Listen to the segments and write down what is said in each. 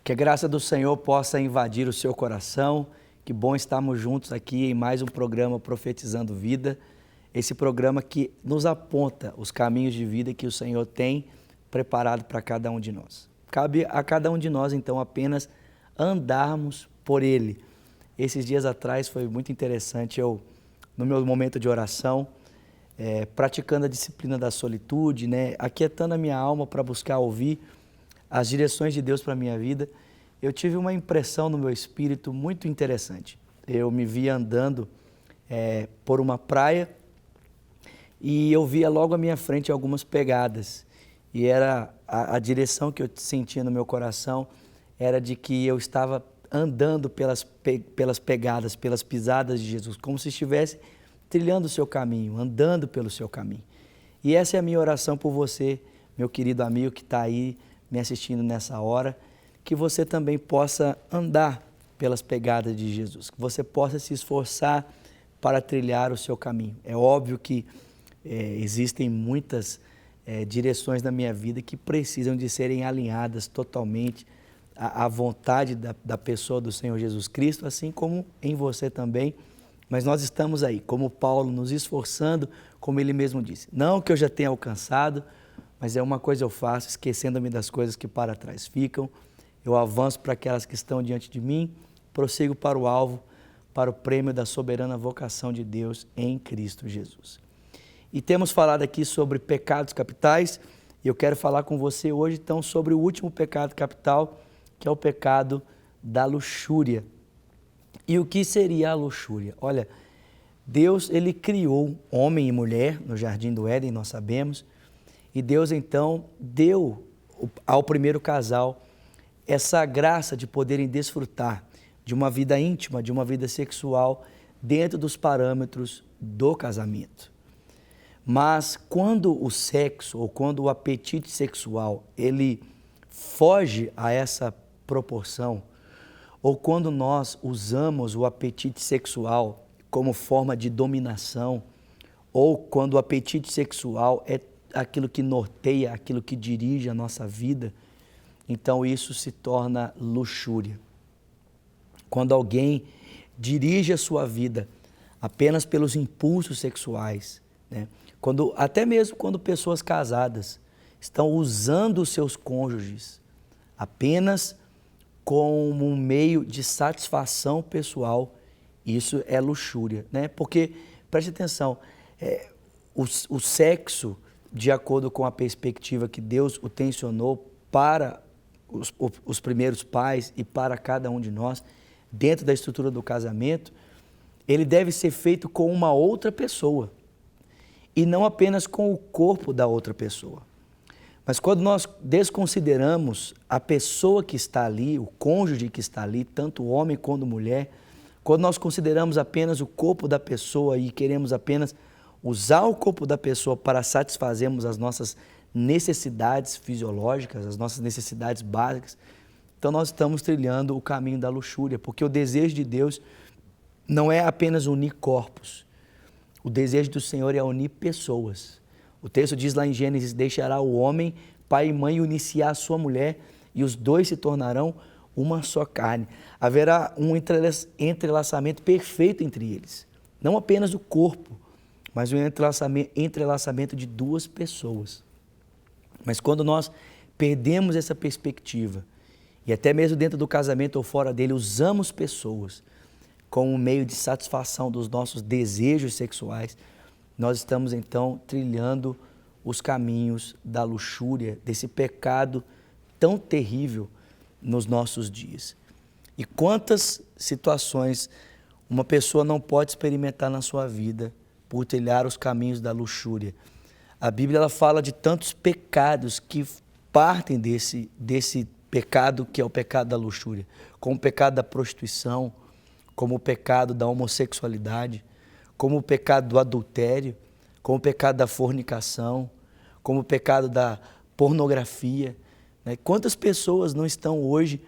Que a graça do Senhor possa invadir o seu coração. Que bom estarmos juntos aqui em mais um programa Profetizando Vida. Esse programa que nos aponta os caminhos de vida que o Senhor tem preparado para cada um de nós. Cabe a cada um de nós, então, apenas andarmos por Ele. Esses dias atrás foi muito interessante, eu, no meu momento de oração, praticando a disciplina da solitude, aquietando a minha alma para buscar ouvir as direções de Deus para a minha vida, eu tive uma impressão no meu espírito muito interessante. Eu me via andando por uma praia e eu via logo à minha frente algumas pegadas. E era a direção que eu sentia no meu coração era de que eu estava andando pelas pegadas, pelas pisadas de Jesus, como se estivesse trilhando o seu caminho, andando pelo seu caminho. E essa é a minha oração por você, meu querido amigo que está aí me assistindo nessa hora, que você também possa andar pelas pegadas de Jesus, que você possa se esforçar para trilhar o seu caminho. É óbvio que existem muitas direções na minha vida que precisam de serem alinhadas totalmente à vontade da pessoa do Senhor Jesus Cristo, assim como em você também. Mas nós estamos aí, como Paulo, nos esforçando, como ele mesmo disse. Não que eu já tenha alcançado, mas uma coisa eu faço, esquecendo-me das coisas que para trás ficam. Eu avanço para aquelas que estão diante de mim, prossigo para o alvo, para o prêmio da soberana vocação de Deus em Cristo Jesus. E temos falado aqui sobre pecados capitais, e eu quero falar com você hoje, então, sobre o último pecado capital, que é o pecado da luxúria. E o que seria a luxúria? Olha, Deus, ele criou homem e mulher no Jardim do Éden, nós sabemos, e Deus, então, deu ao primeiro casal essa graça de poderem desfrutar de uma vida íntima, de uma vida sexual, dentro dos parâmetros do casamento. Mas quando o sexo, ou quando o apetite sexual, ele foge a essa proporção, ou quando nós usamos o apetite sexual como forma de dominação, ou quando o apetite sexual é aquilo que norteia, aquilo que dirige a nossa vida, então isso se torna luxúria. Quando alguém dirige a sua vida apenas pelos impulsos sexuais, até mesmo quando pessoas casadas estão usando os seus cônjuges apenas como um meio de satisfação pessoal, isso é luxúria, Porque, preste atenção, o sexo, de acordo com a perspectiva que Deus o tensionou para os primeiros pais e para cada um de nós, dentro da estrutura do casamento, ele deve ser feito com uma outra pessoa e não apenas com o corpo da outra pessoa. Mas quando nós desconsideramos a pessoa que está ali, o cônjuge que está ali, tanto homem quanto mulher, quando nós consideramos apenas o corpo da pessoa e queremos apenas usar o corpo da pessoa para satisfazermos as nossas necessidades fisiológicas, as nossas necessidades básicas, então nós estamos trilhando o caminho da luxúria, porque o desejo de Deus não é apenas unir corpos, o desejo do Senhor é unir pessoas. O texto diz lá em Gênesis, deixará o homem, pai e mãe, unir-se à sua mulher, e os dois se tornarão uma só carne. Haverá um entrelaçamento perfeito entre eles, não apenas o corpo, mas um entrelaçamento de duas pessoas. Mas quando nós perdemos essa perspectiva, e até mesmo dentro do casamento ou fora dele, usamos pessoas como um meio de satisfação dos nossos desejos sexuais, nós estamos então trilhando os caminhos da luxúria, desse pecado tão terrível nos nossos dias. E quantas situações uma pessoa não pode experimentar na sua vida por trilhar os caminhos da luxúria. A Bíblia ela fala de tantos pecados que partem desse pecado que é o pecado da luxúria, como o pecado da prostituição, como o pecado da homossexualidade, como o pecado do adultério, como o pecado da fornicação, como o pecado da pornografia. Quantas pessoas não estão hoje,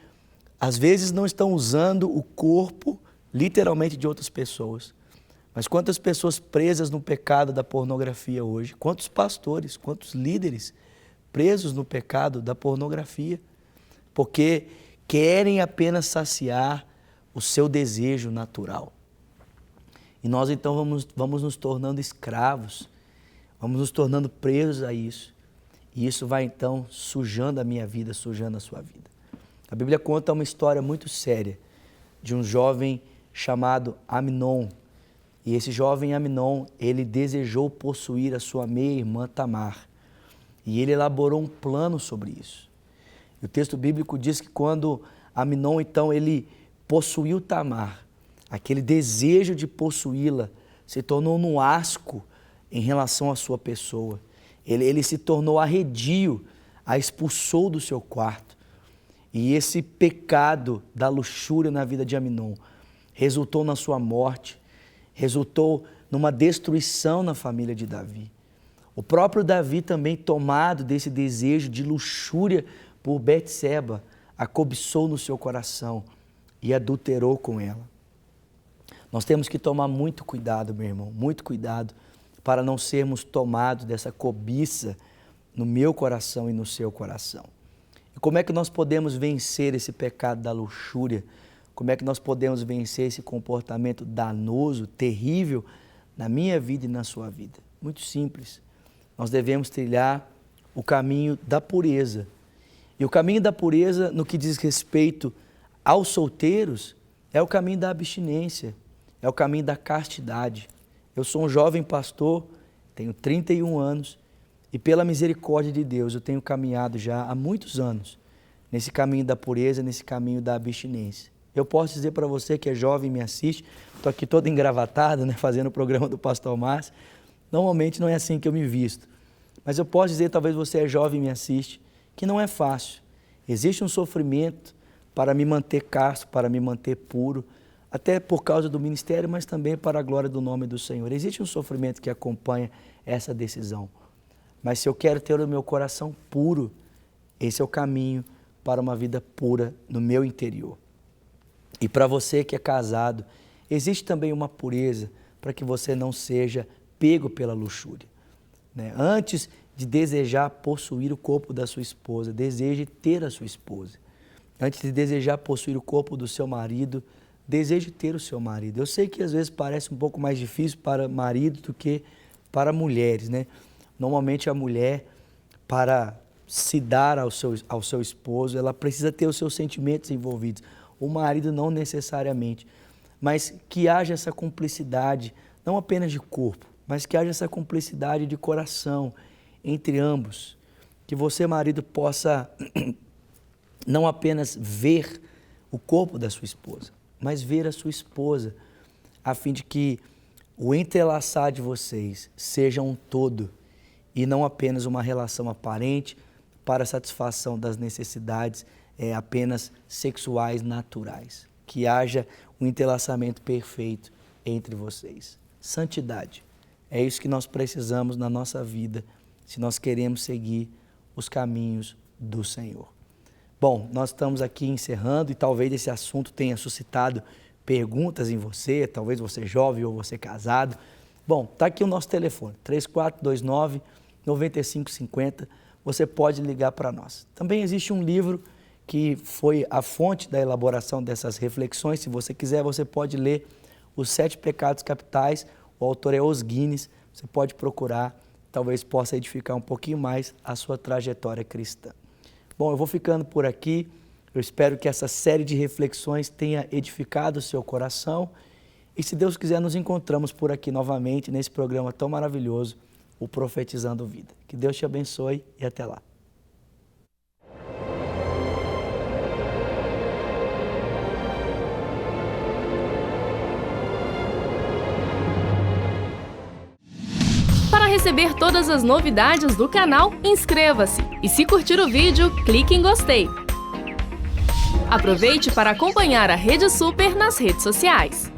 às vezes não estão usando o corpo literalmente de outras pessoas, mas quantas pessoas presas no pecado da pornografia hoje, quantos pastores, quantos líderes presos no pecado da pornografia, porque querem apenas saciar o seu desejo natural. E nós então vamos nos tornando escravos, vamos nos tornando presos a isso. E isso vai então sujando a minha vida, sujando a sua vida. A Bíblia conta uma história muito séria de um jovem chamado Amnon. E esse jovem Amnon, ele desejou possuir a sua meia-irmã Tamar. E ele elaborou um plano sobre isso. E o texto bíblico diz que quando Amnon, então, ele possuiu Tamar, aquele desejo de possuí-la se tornou um asco em relação à sua pessoa. Ele se tornou arredio, a expulsou do seu quarto. E esse pecado da luxúria na vida de Amnon resultou na sua morte, resultou numa destruição na família de Davi. O próprio Davi também, tomado desse desejo de luxúria por Betseba, a cobiçou no seu coração e adulterou com ela. Nós temos que tomar muito cuidado, meu irmão, muito cuidado, para não sermos tomados dessa cobiça no meu coração e no seu coração. E como é que nós podemos vencer esse pecado da luxúria? Como é que nós podemos vencer esse comportamento danoso, terrível, na minha vida e na sua vida? Muito simples. Nós devemos trilhar o caminho da pureza. E o caminho da pureza, no que diz respeito aos solteiros, é o caminho da abstinência, é o caminho da castidade. Eu sou um jovem pastor, tenho 31 anos, e pela misericórdia de Deus eu tenho caminhado já há muitos anos nesse caminho da pureza, nesse caminho da abstinência. Eu posso dizer para você que é jovem e me assiste, estou aqui todo engravatado, né, fazendo o programa do pastor Márcio. Normalmente não é assim que eu me visto, mas eu posso dizer, talvez você é jovem e me assiste, que não é fácil. Existe um sofrimento para me manter casto, para me manter puro, até por causa do ministério, mas também para a glória do nome do Senhor. Existe um sofrimento que acompanha essa decisão. Mas se eu quero ter o meu coração puro, esse é o caminho para uma vida pura no meu interior. E para você que é casado, existe também uma pureza para que você não seja pego pela luxúria, né? Antes de desejar possuir o corpo da sua esposa, deseje ter a sua esposa. Antes de desejar possuir o corpo do seu marido, deseje ter o seu marido. Eu sei que às vezes parece um pouco mais difícil para marido do que para mulheres, né? Normalmente a mulher, para se dar ao seu esposo, ela precisa ter os seus sentimentos envolvidos. O marido não necessariamente, mas que haja essa cumplicidade, não apenas de corpo, mas que haja essa cumplicidade de coração entre ambos. Que você, marido, possa não apenas ver o corpo da sua esposa, mas ver a sua esposa, a fim de que o entrelaçar de vocês seja um todo e não apenas uma relação aparente para a satisfação das necessidades apenas sexuais naturais. Que haja um entrelaçamento perfeito entre vocês. Santidade. É isso que nós precisamos na nossa vida, se nós queremos seguir os caminhos do Senhor. Bom, nós estamos aqui encerrando e talvez esse assunto tenha suscitado perguntas em você, talvez você jovem ou você casado. Bom, está aqui o nosso telefone, 3429-9550, você pode ligar para nós. Também existe um livro que foi a fonte da elaboração dessas reflexões. Se você quiser, você pode ler Os 7 Pecados Capitais, o autor é Os Guinness, você pode procurar, talvez possa edificar um pouquinho mais a sua trajetória cristã. Bom, eu vou ficando por aqui, eu espero que essa série de reflexões tenha edificado o seu coração e se Deus quiser nos encontramos por aqui novamente nesse programa tão maravilhoso, o Profetizando Vida. Que Deus te abençoe e até lá. Para receber todas as novidades do canal, inscreva-se e se curtir o vídeo, clique em gostei. Aproveite para acompanhar a Rede Super nas redes sociais.